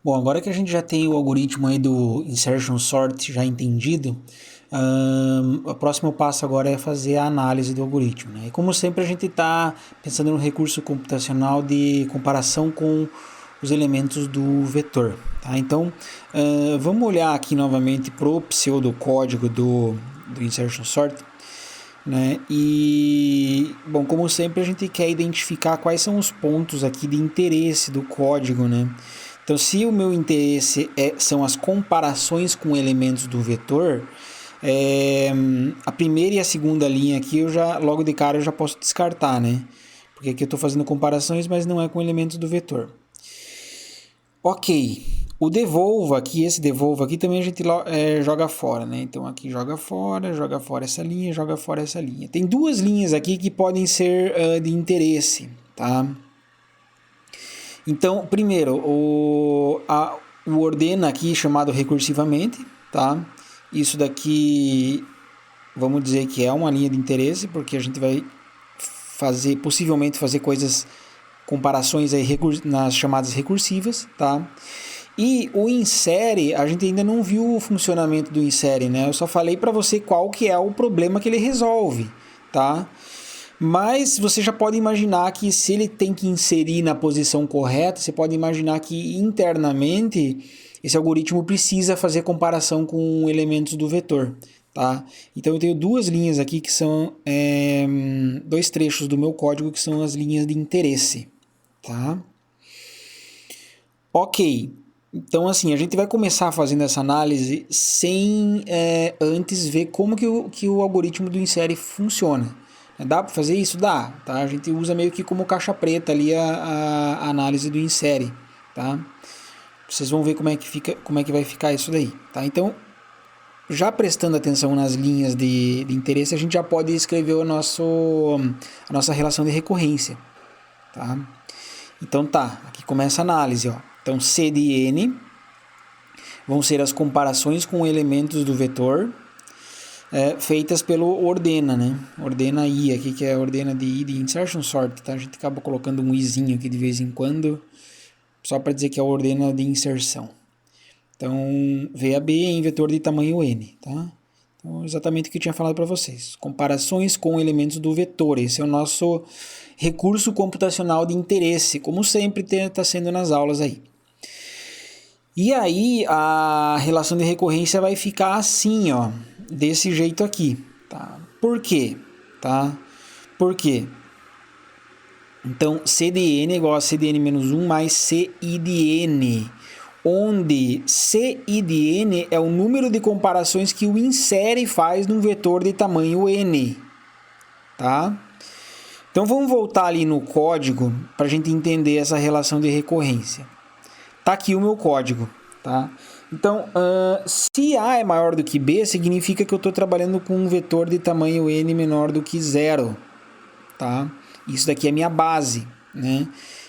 Bom, agora que a gente já tem o algoritmo aí do insertion sort já entendido, o próximo passo agora é fazer a análise do algoritmo, né? E como sempre a gente está pensando no recurso computacional de comparação com os elementos do vetor, tá? Então, vamos olhar aqui novamente para o pseudocódigo do insertion sort, né? E, bom, como sempre a gente quer identificar quais são os pontos aqui de interesse do código, né? Então, se o meu interesse são as comparações com elementos do vetor, a primeira e a segunda linha aqui eu já logo de cara eu já posso descartar, né? Porque aqui eu estou fazendo comparações, mas não é com elementos do vetor. Ok, o devolva aqui, esse devolva aqui também a gente joga fora, né? Então aqui joga fora essa linha, joga fora essa linha. Tem duas linhas aqui que podem ser de interesse, tá? Então, primeiro, o ordena aqui chamado recursivamente, tá? Isso daqui, vamos dizer que é uma linha de interesse, porque a gente vai possivelmente fazer coisas, comparações aí nas chamadas recursivas, tá? E o insere, a gente ainda não viu o funcionamento do insere, né? Eu só falei para você qual que é o problema que ele resolve, tá? Mas você já pode imaginar que se ele tem que inserir na posição correta, você pode imaginar que internamente esse algoritmo precisa fazer comparação com elementos do vetor, tá? Então eu tenho duas linhas aqui que são dois trechos do meu código que são as linhas de interesse, tá? Ok, então assim, a gente vai começar fazendo essa análise sem antes ver como que o algoritmo do insere funciona. Dá para fazer isso? Dá, tá? A gente usa meio que como caixa preta ali a análise do insere, tá? Vocês vão ver como é que fica, como é que vai ficar isso daí, tá? Então, já prestando atenção nas linhas de interesse, a gente já pode escrever a nossa relação de recorrência, tá? Então tá, aqui começa a análise, ó. Então C de N vão ser as comparações com elementos do vetor feitas pelo ordena, né? Ordena I aqui, que é a ordena de I de insertion sort, tá? A gente acaba colocando um izinho aqui de vez em quando, só para dizer que é a ordena de inserção. Então, VAB em vetor de tamanho N, tá? Então, exatamente o que eu tinha falado para vocês. Comparações com elementos do vetor. Esse é o nosso recurso computacional de interesse, como sempre está sendo nas aulas aí. E aí, a relação de recorrência vai ficar assim, ó, desse jeito aqui, tá? Por quê? Tá? Por quê? Então, C de N é igual a C de N-1 mais CI de N, onde CI de N é o número de comparações que o insere faz num vetor de tamanho N, tá? Então, vamos voltar ali no código para a gente entender essa relação de recorrência. Tá aqui o meu código, tá? Então, se A é maior do que B, significa que eu estou trabalhando com um vetor de tamanho N menor do que 0, tá? Isso daqui é minha base, né?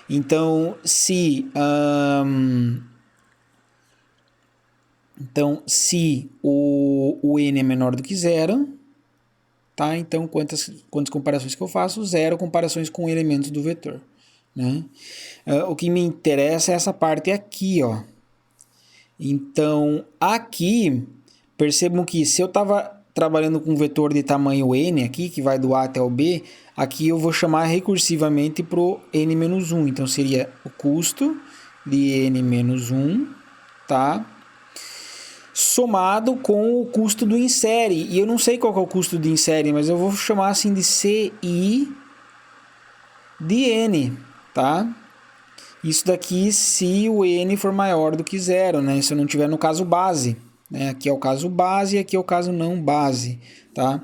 Então, se o N é menor do que 0, tá? Então, quantas comparações que eu faço? 0 comparações com elementos do vetor, né? O que me interessa é essa parte aqui, ó. Então, aqui, percebam que se eu estava trabalhando com um vetor de tamanho n aqui, que vai do A até o B, aqui eu vou chamar recursivamente para o n-1. Então, seria o custo de n-1, tá? Somado com o custo do insere. E eu não sei qual é o custo do insere, mas eu vou chamar assim de CI de n, tá? Isso daqui se o n for maior do que 0, né? Se eu não tiver no caso base, né? Aqui é o caso base e aqui é o caso não base, tá?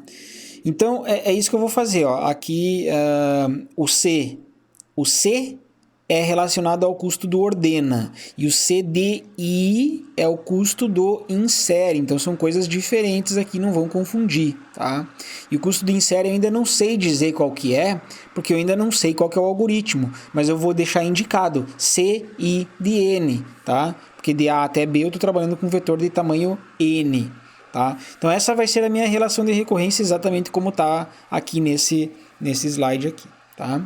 Então, é isso que eu vou fazer, ó. Aqui, o C é relacionado ao custo do ordena e o CDI é o custo do insere. Então são coisas diferentes aqui, não vão confundir, tá? E o custo do insere eu ainda não sei dizer qual que é, porque eu ainda não sei qual que é o algoritmo, mas eu vou deixar indicado CI de N, tá? Porque de A até B eu estou trabalhando com um vetor de tamanho N, tá? Então essa vai ser a minha relação de recorrência exatamente como está aqui nesse slide aqui, tá?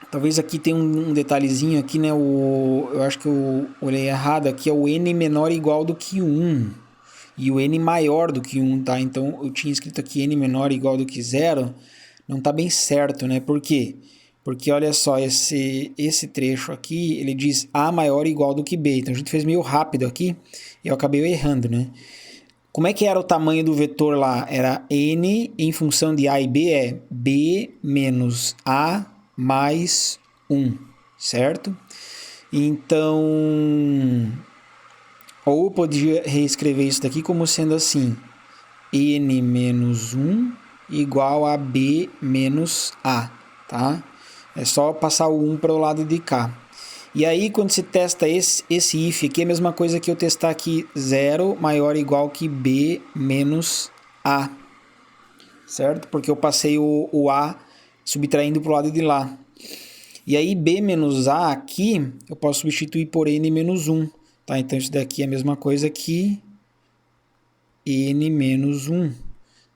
Então Talvez aqui tenha um detalhezinho aqui, né? Eu acho que eu olhei errado. Aqui é o n menor ou igual do que 1. E o n maior do que 1, tá? Então, eu tinha escrito aqui n menor ou igual do que 0. Não tá bem certo, né? Por quê? Porque, olha só, esse trecho aqui, ele diz A maior ou igual do que B. Então, a gente fez meio rápido aqui e eu acabei errando, né? Como é que era o tamanho do vetor lá? Era n em função de A e B, é B menos A mais 1, certo? Então, ou eu podia reescrever isso daqui como sendo assim, n menos 1 igual a B menos A, tá? É só passar o 1 para o lado de cá. E aí, quando você testa esse if aqui, é a mesma coisa que eu testar aqui 0 maior ou igual que B menos A, certo? Porque eu passei o A subtraindo para o lado de lá. E aí, B menos A aqui, eu posso substituir por N menos 1. Tá? Então, isso daqui é a mesma coisa que N menos 1.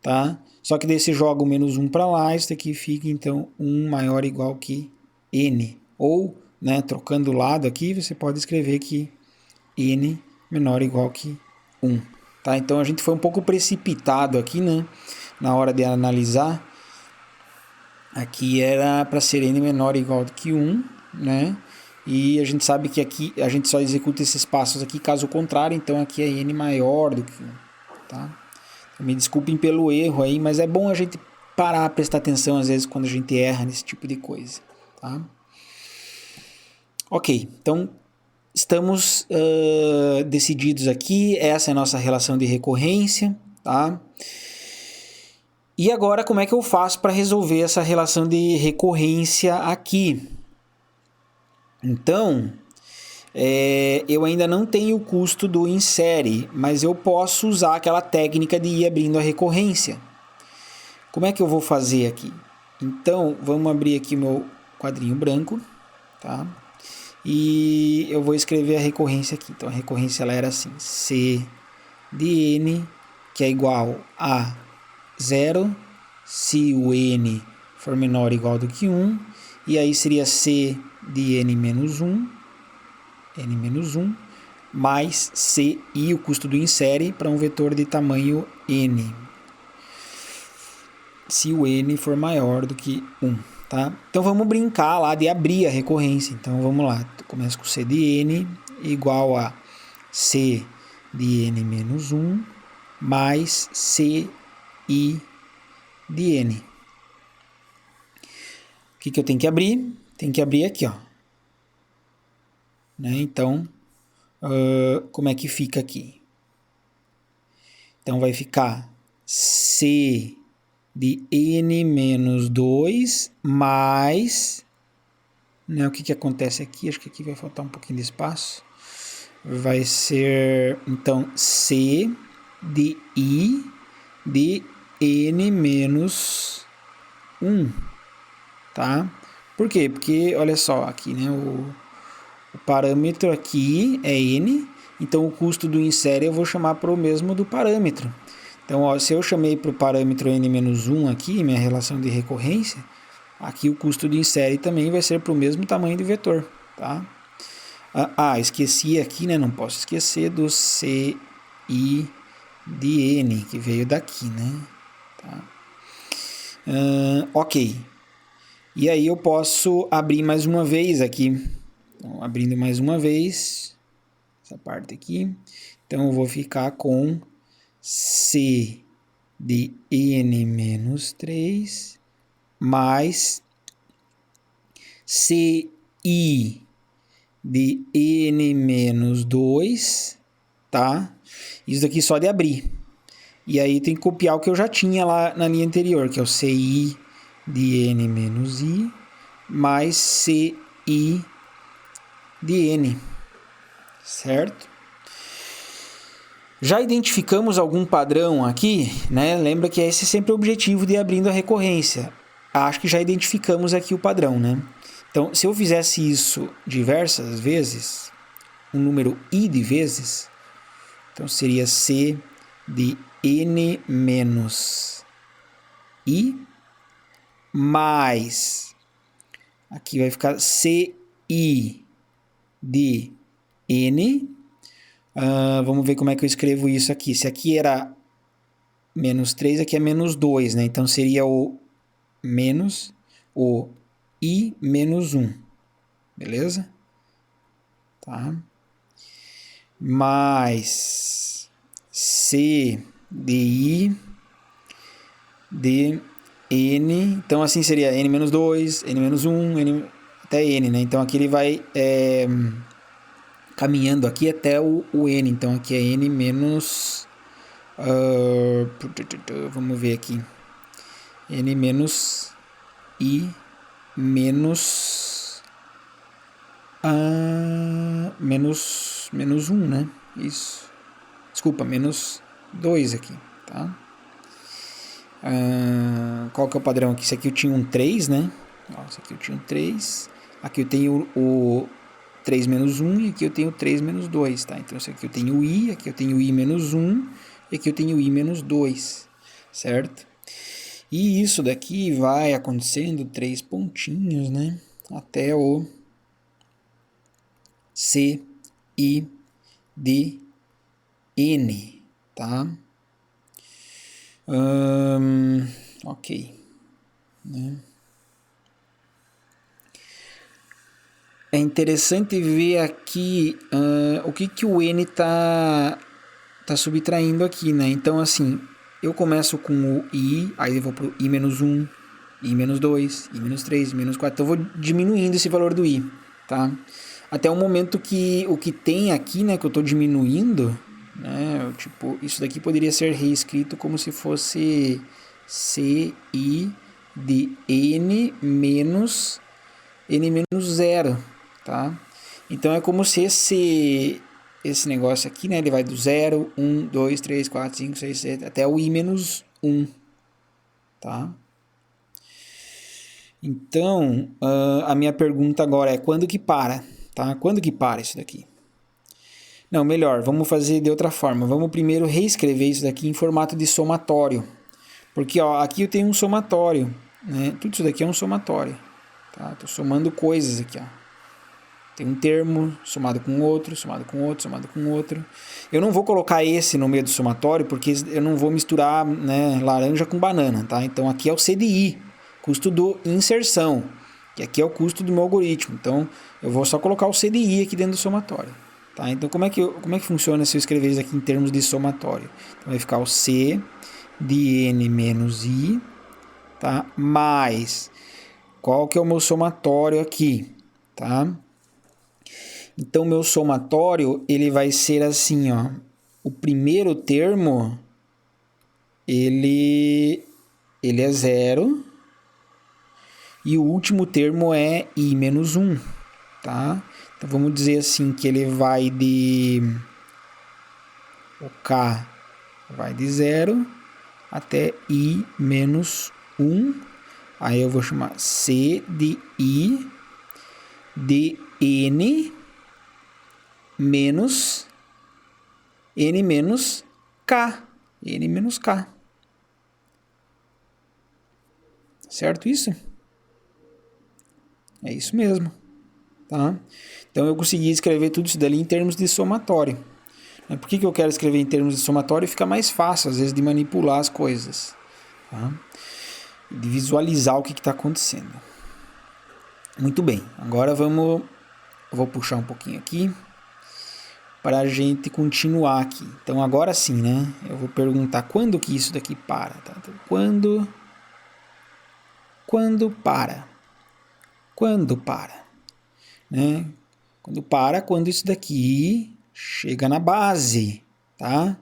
Tá? Só que daí você joga o menos 1 para lá, isso daqui fica, então, 1 maior ou igual que N. Ou, né, trocando o lado aqui, você pode escrever que N menor ou igual que 1. Tá? Então, a gente foi um pouco precipitado aqui, né, na hora de analisar. Aqui era para ser n menor ou igual do que 1, né? E a gente sabe que aqui a gente só executa esses passos aqui caso contrário, então aqui é n maior do que 1, tá? Então, me desculpem pelo erro aí, mas é bom a gente parar, prestar atenção às vezes quando a gente erra nesse tipo de coisa, tá? Ok, então estamos decididos aqui, essa é a nossa relação de recorrência, tá? E agora, como é que eu faço para resolver essa relação de recorrência aqui? Então, eu ainda não tenho o custo do insere, mas eu posso usar aquela técnica de ir abrindo a recorrência. Como é que eu vou fazer aqui? Então, vamos abrir aqui o meu quadrinho branco, tá? E eu vou escrever a recorrência aqui. Então, a recorrência ela era assim, C de N, que é igual a 0, se o n for menor ou igual do que 1, e aí seria c de n menos 1, mais c e o custo do insere para um vetor de tamanho n, se o n for maior do que 1. Tá? Então vamos brincar lá de abrir a recorrência. Então vamos lá, começa com c de n igual a c de n menos 1 mais c i de n. O que eu tenho que abrir? Tem que abrir aqui, ó. Né? Então, como é que fica aqui? Então, vai ficar C de N menos 2 mais... Né? O que acontece aqui? Acho que aqui vai faltar um pouquinho de espaço. Vai ser, então, C de I de N menos 1. Tá? Por quê? Porque, olha só, aqui, né, o parâmetro aqui é n, então o custo do insere eu vou chamar para o mesmo do parâmetro. Então, ó, se eu chamei para o parâmetro n-1 aqui, minha relação de recorrência, aqui o custo do insere também vai ser para o mesmo tamanho do vetor. Tá? Esqueci aqui, né, não posso esquecer do ci de n, que veio daqui, né? Tá? Ok. E aí eu posso abrir mais uma vez aqui. Então, abrindo mais uma vez, essa parte aqui. Então, eu vou ficar com C de N menos 3 mais CI de N menos 2, tá? Isso daqui só de abrir. E aí tem que copiar o que eu já tinha lá na linha anterior, que é o CI de N menos I mais CI de N, certo? Já identificamos algum padrão aqui, né? Lembra que esse é sempre o objetivo de abrindo a recorrência. Acho que já identificamos aqui o padrão, né? Então, se eu fizesse isso diversas vezes, um número i de vezes, então seria C de N menos I mais Aqui vai ficar CI de N. Vamos ver como é que eu escrevo isso aqui. Se aqui era menos 3, aqui é menos 2, né? Então seria o menos o I menos 1. Beleza? Tá? Mais C de I de N. Então assim seria N menos 2, N menos 1, N, até N, né? Então aqui ele vai caminhando aqui até o N. Então aqui é N menos... vamos ver aqui. N menos I menos... menos 1, né? Isso. Desculpa, menos 2 aqui, tá? Qual que é o padrão aqui? Esse aqui eu tinha um 3, né? Esse aqui eu tinha um 3. Aqui eu tenho o 3 menos 1 e aqui eu tenho 3 menos 2, tá? Então esse aqui eu tenho o I, aqui eu tenho o I menos 1 e aqui eu tenho o I menos 2, certo? E isso daqui vai acontecendo 3 pontinhos, né? Até o C, I, D, N, tá? Ok. Né? É interessante ver aqui o que o N tá subtraindo aqui, né? Então, assim, eu começo com o I, aí eu vou pro I menos 1, I menos 2, I menos 3, I menos 4. Então, eu vou diminuindo esse valor do I, tá? Até o momento que o que tem aqui, né, que eu estou diminuindo, né, tipo, isso daqui poderia ser reescrito como se fosse CI de N menos 0, tá? Então é como se esse negócio aqui, né, ele vai do 0, 1, 2, 3, 4, 5, 6, 7, até o I menos 1, tá? Então, a minha pergunta agora é quando que para? Tá? Quando que para isso daqui? Não, melhor, vamos fazer de outra forma. Vamos primeiro reescrever isso daqui em formato de somatório. Porque ó, aqui eu tenho um somatório, né? Tudo isso daqui é um somatório. Tá? Tô somando coisas aqui, ó. Tem um termo somado com outro, somado com outro, somado com outro. Eu não vou colocar esse no meio do somatório porque eu não vou misturar, né, laranja com banana, tá? Então aqui é o CDI, custo do inserção, que aqui é o custo do meu algoritmo. Então eu vou só colocar o CDI aqui dentro do somatório, tá? Então como é que funciona se eu escrever isso aqui em termos de somatório? Então vai ficar o C de N menos I, tá? Mais qual que é o meu somatório aqui, tá? Então, meu somatório, ele vai ser assim, ó. O primeiro termo, ele é 0. E o último termo é I menos 1, tá? Então, vamos dizer assim que ele vai de... O K vai de 0 até I menos 1. Aí eu vou chamar C de I de N menos N menos K. N menos K. Certo isso? É isso mesmo. Tá? Então eu consegui escrever tudo isso dali em termos de somatório. Por que eu quero escrever em termos de somatório? Fica mais fácil, às vezes, de manipular as coisas. Tá? De visualizar o que está acontecendo. Muito bem. Agora eu vou puxar um pouquinho aqui para a gente continuar aqui. Então agora sim, né? Eu vou perguntar quando que isso daqui para. Tá? Então, quando para? Quando para? Né? Quando isso daqui chega na base, tá?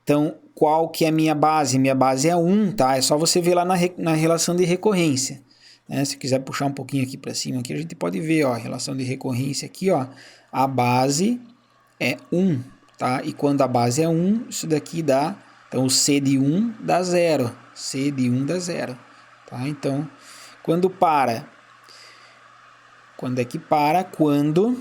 Então, qual que é a minha base? Minha base é 1, tá? É só você ver lá na relação de recorrência. Né? Se quiser puxar um pouquinho aqui para cima, aqui a gente pode ver, ó, a relação de recorrência aqui, ó. A base é 1, tá? E quando a base é 1, isso daqui dá... Então, o C de 1 dá 0. C de 1 dá 0, tá? Então, quando para... Quando é que para? Quando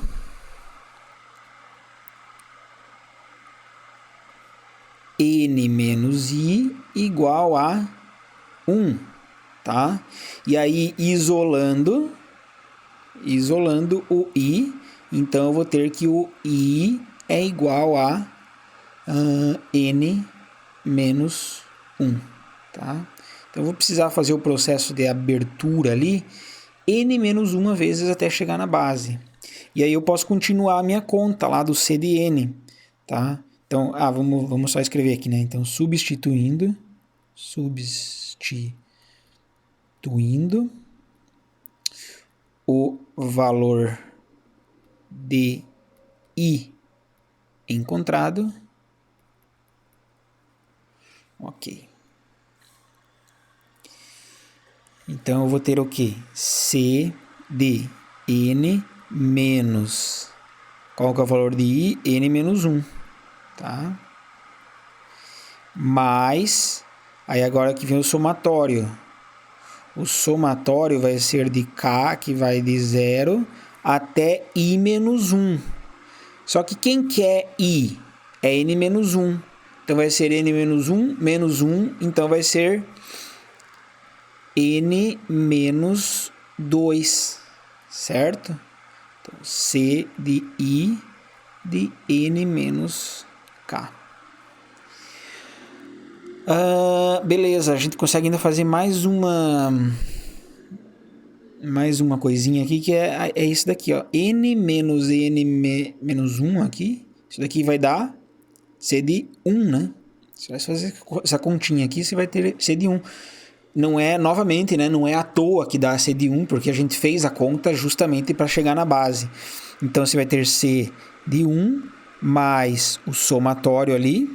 N menos I igual a 1, tá? E aí, isolando, isolando o I, então eu vou ter que o I é igual a N menos 1, tá? Então eu vou precisar fazer o processo de abertura ali, N menos 1 vezes até chegar na base. E aí eu posso continuar a minha conta lá do C de N, tá? Então, vamos só escrever aqui, né? Então, substituindo o valor de I encontrado. Ok. Então, eu vou ter o quê? C de N menos... Qual que é o valor de I? N menos 1. Tá? Mais... Aí agora que vem o somatório. O somatório vai ser de K, que vai de 0 até I menos 1. Só que quem quer I? É N menos 1. Então vai ser N menos 1, menos 1. Então vai ser N menos 2. Certo? Então, C de I de N menos K. Beleza, a gente consegue ainda fazer mais uma coisinha aqui, que é isso daqui, ó. N menos N menos 1 aqui. Isso daqui vai dar C de 1, né? Você vai fazer essa continha aqui, você vai ter C de 1. Não é, novamente, né? Não é à toa que dá C de 1, porque a gente fez a conta justamente para chegar na base. Então, você vai ter C de 1 mais o somatório ali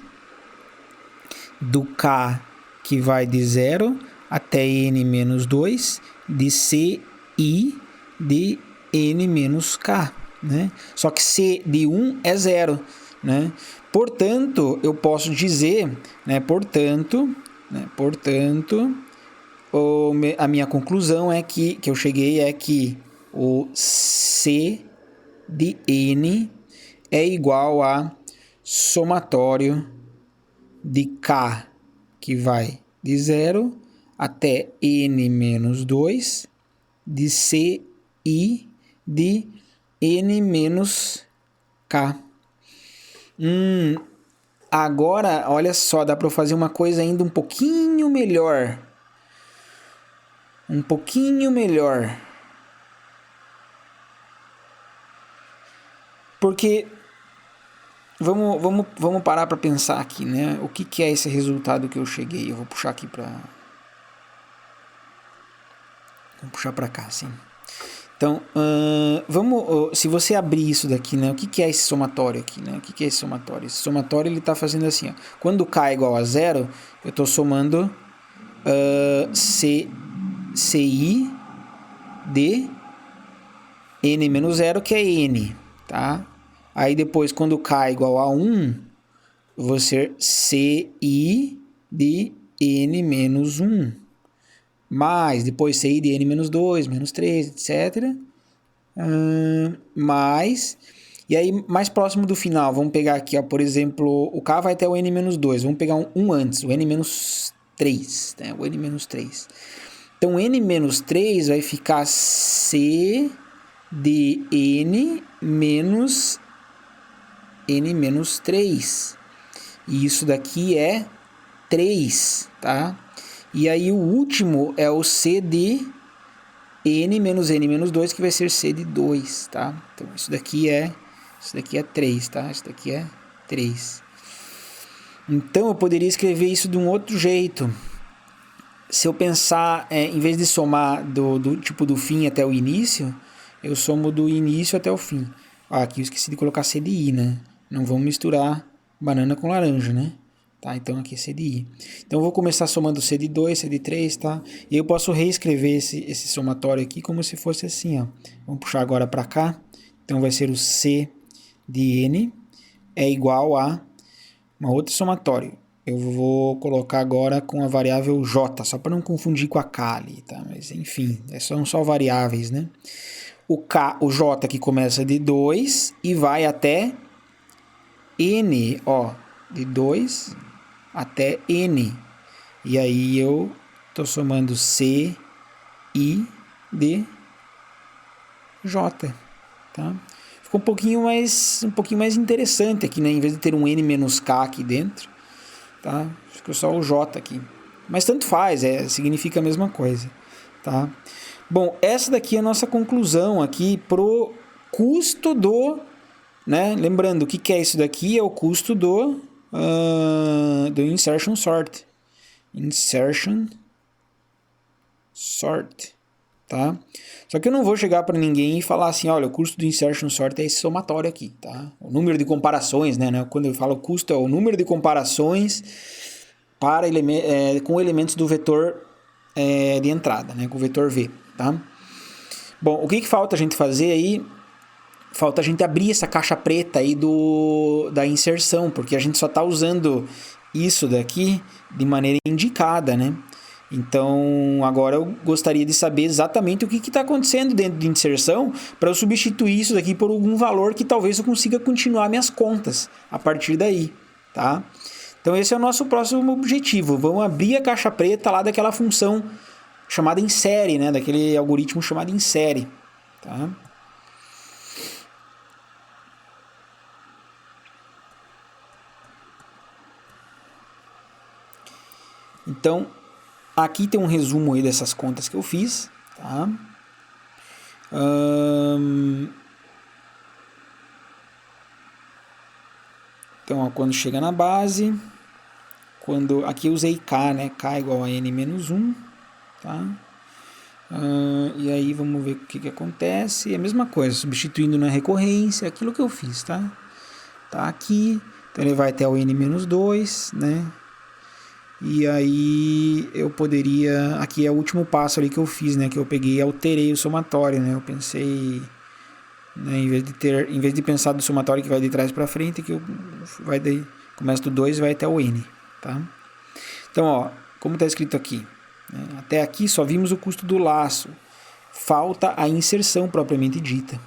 do K, que vai de 0 até N menos 2, de C I de N menos K, né? Só que C de 1 é 0, né? Portanto, eu posso dizer, né? Portanto, a minha conclusão é que eu cheguei é que o C de N é igual a somatório de K, que vai de 0 até N menos 2, de C I de N menos K. Agora, olha só, dá para fazer uma coisa ainda um pouquinho melhor. Porque vamos parar para pensar aqui, né? O que é esse resultado que eu cheguei? Eu vou puxar aqui para... Vou puxar para cá, sim. Então, se você abrir isso daqui, né? O que é esse somatório aqui, né? O que é esse somatório? Esse somatório, ele está fazendo assim, ó. Quando K é igual a 0, eu estou somando CI de N menos 0, que é N, tá? Aí depois, quando K é igual a 1, eu vou ser CI de N menos 1. Mais, depois CI de N menos 2, menos 3, etc. Mais, e aí mais próximo do final, vamos pegar aqui, ó, por exemplo, o K vai até o N menos 2, vamos pegar um antes, o N menos 3, né? O N menos 3. Então, N menos 3 vai ficar C de N menos 3. E isso daqui é 3, tá? E aí o último é o C de N menos 2, que vai ser C de 2, tá? Então, isso daqui é 3, tá? Isso daqui é 3. Então, eu poderia escrever isso de um outro jeito. Se eu pensar, em vez de somar do fim até o início, eu somo do início até o fim. Aqui eu esqueci de colocar C de I, né? Não vamos misturar banana com laranja, né? Tá, então aqui é C de I. Então eu vou começar somando C de 2, C de 3, tá? E eu posso reescrever esse somatório aqui como se fosse assim, ó. Vamos puxar agora para cá. Então vai ser o C de N é igual a uma outra somatório. Eu vou colocar agora com a variável J, só para não confundir com a K ali, tá? Mas enfim, são só variáveis, né? O J que começa de 2 e vai até N, ó, de 2 até N. E aí eu estou somando C, I de J, tá? Ficou um pouquinho mais interessante aqui, né? Em vez de ter um N menos K aqui dentro, tá? Ficou só o J aqui. Mas tanto faz, significa a mesma coisa, tá? Bom, essa daqui é a nossa conclusão aqui pro custo do, né? Lembrando, o que é isso daqui? É o custo do insertion sort. Insertion sort, tá? Só que eu não vou chegar para ninguém e falar assim, olha, o custo do insertion sort é esse somatório aqui, tá? O número de comparações, né? Quando eu falo custo, é o número de comparações para com elementos do vetor de entrada, né? Com o vetor V, tá? Bom, o que falta a gente fazer aí? Falta a gente abrir essa caixa preta aí da inserção, porque a gente só está usando isso daqui de maneira indicada, né? Então, agora eu gostaria de saber exatamente o que está acontecendo dentro de inserção para eu substituir isso daqui por algum valor que talvez eu consiga continuar minhas contas a partir daí, tá? Então, esse é o nosso próximo objetivo. Vamos abrir a caixa preta lá daquela função chamada insere, né? Daquele algoritmo chamado insere, tá? Então, aqui tem um resumo aí dessas contas que eu fiz, tá? Então, ó, quando chega na base, aqui eu usei K, né? K igual a N menos 1, tá? E aí vamos ver o que acontece. É a mesma coisa, substituindo na recorrência, aquilo que eu fiz, tá? Tá aqui, então ele vai até o N menos 2, né? E aí eu poderia... Aqui é o último passo ali que eu fiz, né? Que eu peguei e alterei o somatório, né? Eu pensei... Né, em vez de pensar do somatório que vai de trás para frente, que começa do 2 e vai até o N, tá? Então, ó, como está escrito aqui, né? Até aqui só vimos o custo do laço. Falta a inserção propriamente dita,